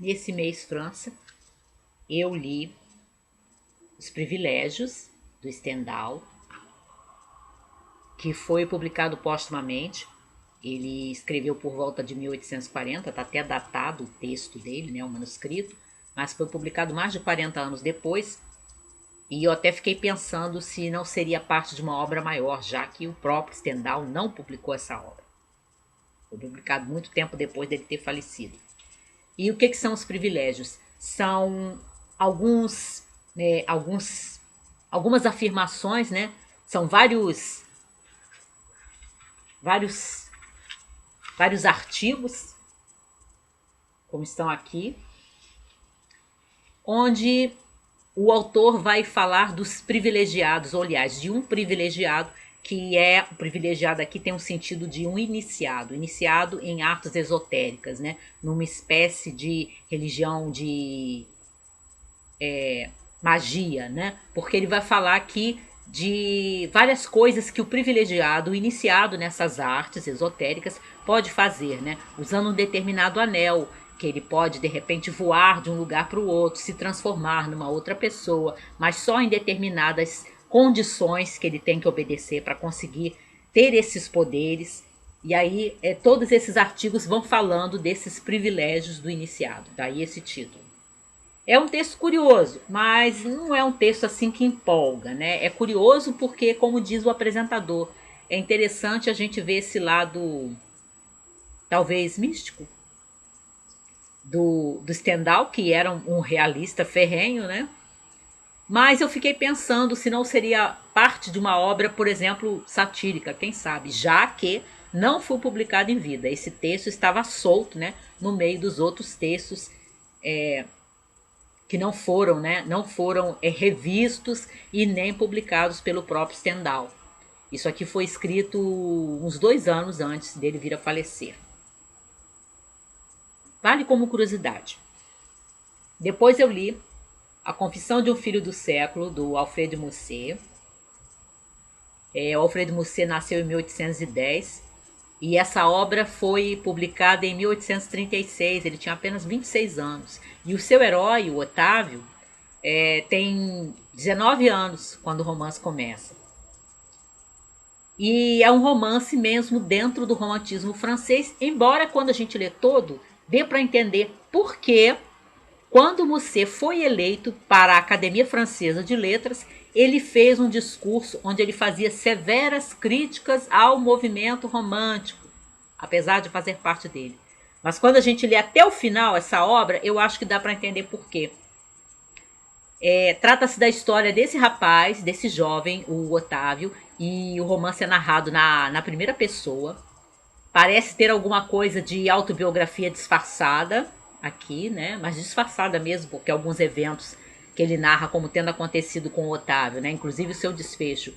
Nesse mês França, eu li Os Privilégios, do Stendhal, que foi publicado póstumamente. Ele escreveu por volta de 1840, está até datado o texto dele, né, o manuscrito, mas foi publicado mais de 40 anos depois. E eu até fiquei pensando se não seria parte de uma obra maior, já que o próprio Stendhal não publicou essa obra. Foi publicado muito tempo depois dele ter falecido. E o que são os privilégios? São alguns, algumas afirmações, né? São vários, vários artigos, como estão aqui, onde o autor vai falar dos privilegiados, ou aliás, de um privilegiado, que é, o privilegiado aqui tem um sentido de um iniciado, iniciado em artes esotéricas, né? Numa espécie de religião de magia, né? Porque ele vai falar aqui de várias coisas que o privilegiado, o iniciado nessas artes esotéricas, pode fazer, né? Usando um determinado anel, que ele pode de repente voar de um lugar para o outro, se transformar numa outra pessoa, mas só em determinadas condições que ele tem que obedecer para conseguir ter esses poderes. E aí, todos esses artigos vão falando desses privilégios do iniciado, daí esse título. É um texto curioso, mas não é um texto assim que empolga, né? É curioso porque, como diz o apresentador, é interessante a gente ver esse lado, talvez místico, do Stendhal, que era um realista ferrenho, né? Mas eu fiquei pensando se não seria parte de uma obra, por exemplo, satírica, quem sabe, já que não foi publicado em vida. Esse texto estava solto, né, no meio dos outros textos que não foram, né, não foram revistos e nem publicados pelo próprio Stendhal. Isso aqui foi escrito uns 2 anos antes dele vir a falecer. Vale como curiosidade. Depois eu li A Confissão de um Filho do Século, do Alfred Musset. O Alfred Musset nasceu em 1810 e essa obra foi publicada em 1836. Ele tinha apenas 26 anos. E o seu herói, o Otávio, tem 19 anos quando o romance começa. E é um romance mesmo dentro do romantismo francês, embora quando a gente lê todo, dê para entender por que, quando Musset foi eleito para a Academia Francesa de Letras, ele fez um discurso onde ele fazia severas críticas ao movimento romântico, apesar de fazer parte dele. Mas quando a gente lê até o final essa obra, eu acho que dá para entender por quê. Trata-se da história desse rapaz, desse jovem, o Otávio, e o romance é narrado na primeira pessoa. Parece ter alguma coisa de autobiografia disfarçada aqui, né? Mas disfarçada mesmo, porque alguns eventos que ele narra como tendo acontecido com o Otávio, né? Inclusive o seu desfecho,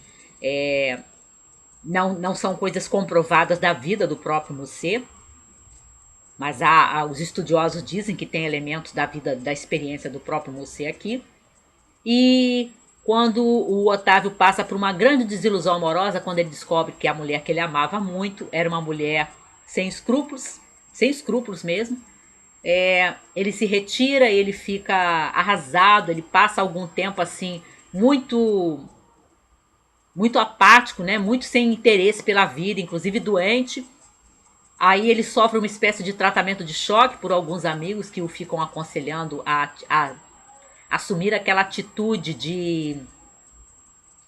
não são coisas comprovadas da vida do próprio Musset, mas os estudiosos dizem que tem elementos da vida, da experiência do próprio Musset aqui. E quando o Otávio passa por uma grande desilusão amorosa, quando ele descobre que a mulher que ele amava muito era uma mulher sem escrúpulos mesmo, ele se retira, ele fica arrasado, ele passa algum tempo assim muito muito apático, né? Muito sem interesse pela vida, inclusive doente. Aí ele sofre uma espécie de tratamento de choque por alguns amigos que o ficam aconselhando a assumir aquela atitude de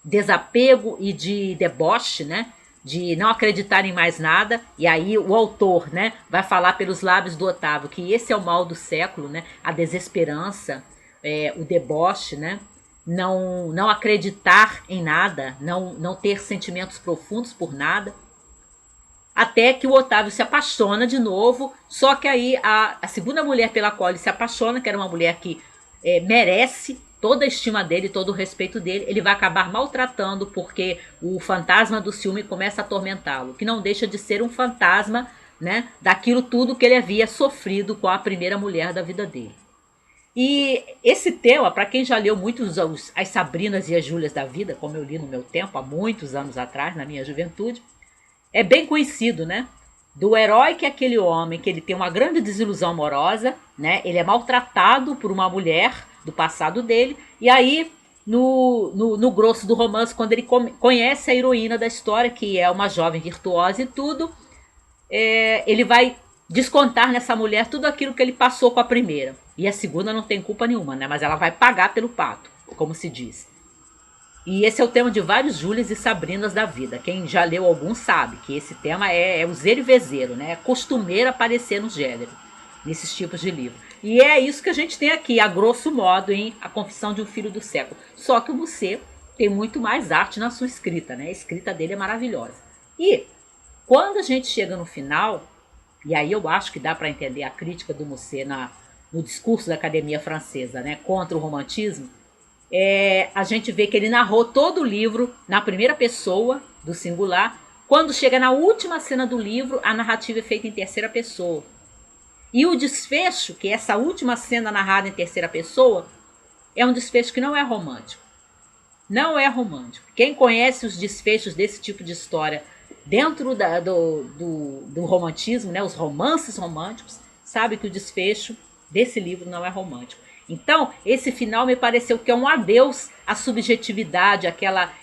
desapego e de deboche, né? De não acreditar em mais nada. E aí o autor, né, vai falar pelos lábios do Otávio que esse é o mal do século, né? A desesperança, o deboche, né? Não acreditar em nada, não ter sentimentos profundos por nada. Até que o Otávio se apaixona de novo, só que aí a segunda mulher pela qual ele se apaixona, que era uma mulher que merece toda a estima dele, todo o respeito dele, ele vai acabar maltratando porque o fantasma do ciúme começa a atormentá-lo, que não deixa de ser um fantasma, né, daquilo tudo que ele havia sofrido com a primeira mulher da vida dele. E esse tema, para quem já leu muitos as Sabrinas e as Júlias da vida, como eu li no meu tempo, há muitos anos atrás, na minha juventude, é bem conhecido, né? do herói que é aquele homem, que ele tem uma grande desilusão amorosa, né? Ele é maltratado por uma mulher do passado dele, e aí no grosso do romance, quando ele conhece a heroína da história, que é uma jovem virtuosa e tudo, ele vai descontar nessa mulher tudo aquilo que ele passou com a primeira. E a segunda não tem culpa nenhuma, né? Mas ela vai pagar pelo pato, como se diz. E esse é o tema de vários Júlias e Sabrinas da vida. Quem já leu algum sabe que esse tema é o zero e vezeiro, né? É costumeiro aparecer no gênero, nesses tipos de livro. E é isso que a gente tem aqui, a grosso modo, em A Confissão de um Filho do Século. Só que o Musset tem muito mais arte na sua escrita, né? A escrita dele é maravilhosa. E quando a gente chega no final, e aí eu acho que dá para entender a crítica do Musset no discurso da Academia Francesa, né, contra o romantismo, a gente vê que ele narrou todo o livro na primeira pessoa, do singular. Quando chega na última cena do livro, a narrativa é feita em terceira pessoa. E o desfecho, que é essa última cena narrada em terceira pessoa, é um desfecho que não é romântico. Não é romântico. Quem conhece os desfechos desse tipo de história dentro do romantismo, né, os romances românticos, sabe que o desfecho desse livro não é romântico. Então, esse final me pareceu que é um adeus à subjetividade, àquela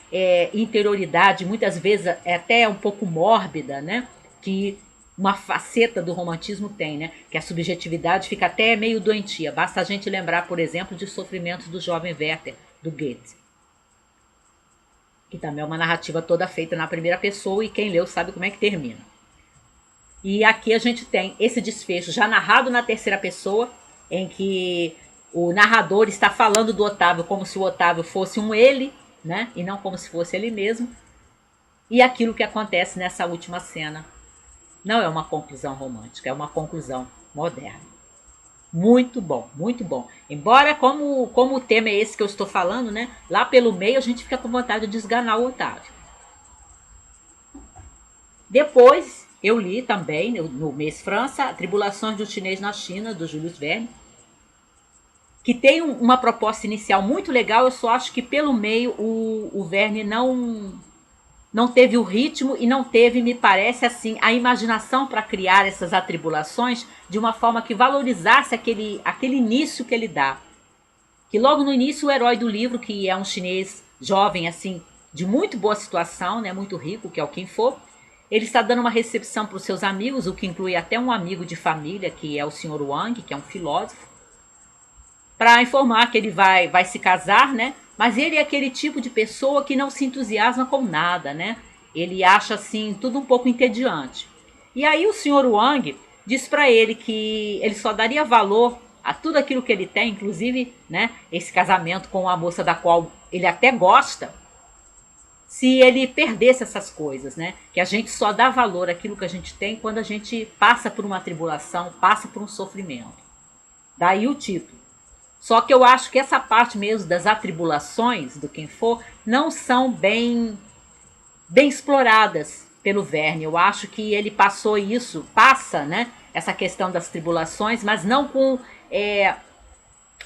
interioridade, muitas vezes até um pouco mórbida, né? Que uma faceta do romantismo tem, né? Que a subjetividade fica até meio doentia. Basta a gente lembrar, por exemplo, de Sofrimentos do Jovem Werther, do Goethe, que também é uma narrativa toda feita na primeira pessoa e quem leu sabe como é que termina. E aqui a gente tem esse desfecho já narrado na terceira pessoa, em que o narrador está falando do Otávio como se o Otávio fosse um ele, né? E não como se fosse ele mesmo. E aquilo que acontece nessa última cena não é uma conclusão romântica, é uma conclusão moderna. Muito bom, muito bom. Embora, como o tema é esse que eu estou falando, né? Lá pelo meio a gente fica com vontade de esganar o Otávio. Depois eu li também, no mês França, Tribulações do Chinês na China, do Jules Verne, que tem uma proposta inicial muito legal. Eu só acho que pelo meio o Verne não teve o ritmo e não teve, me parece assim, a imaginação para criar essas atribulações de uma forma que valorizasse aquele início que ele dá. Que logo no início o herói do livro, que é um chinês jovem assim, de muito boa situação, né, muito rico, que é o Kin Fo, ele está dando uma recepção para os seus amigos, o que inclui até um amigo de família, que é o Sr. Wang, que é um filósofo, para informar que ele vai se casar, né? Mas ele é aquele tipo de pessoa que não se entusiasma com nada, né? Ele acha assim tudo um pouco entediante. E aí o Sr. Wang diz para ele que ele só daria valor a tudo aquilo que ele tem, inclusive, né, esse casamento com a moça da qual ele até gosta, se ele perdesse essas coisas, né? Que a gente só dá valor àquilo que a gente tem quando a gente passa por uma tribulação, passa por um sofrimento. Daí o título. Só que eu acho que essa parte mesmo das atribulações do Kin Fo não são bem exploradas pelo Verne. Eu acho que ele passa, né, essa questão das tribulações, mas não com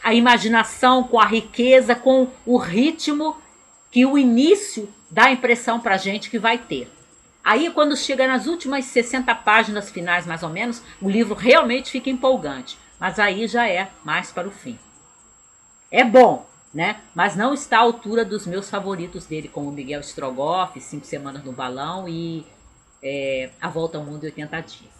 a imaginação, com a riqueza, com o ritmo que o início dá a impressão para a gente que vai ter. Aí, quando chega nas últimas 60 páginas finais, mais ou menos, o livro realmente fica empolgante. Mas aí já é mais para o fim. É bom, né? Mas não está à altura dos meus favoritos dele, como Miguel Strogoff, 5 Semanas no Balão e A Volta ao Mundo em 80 Dias.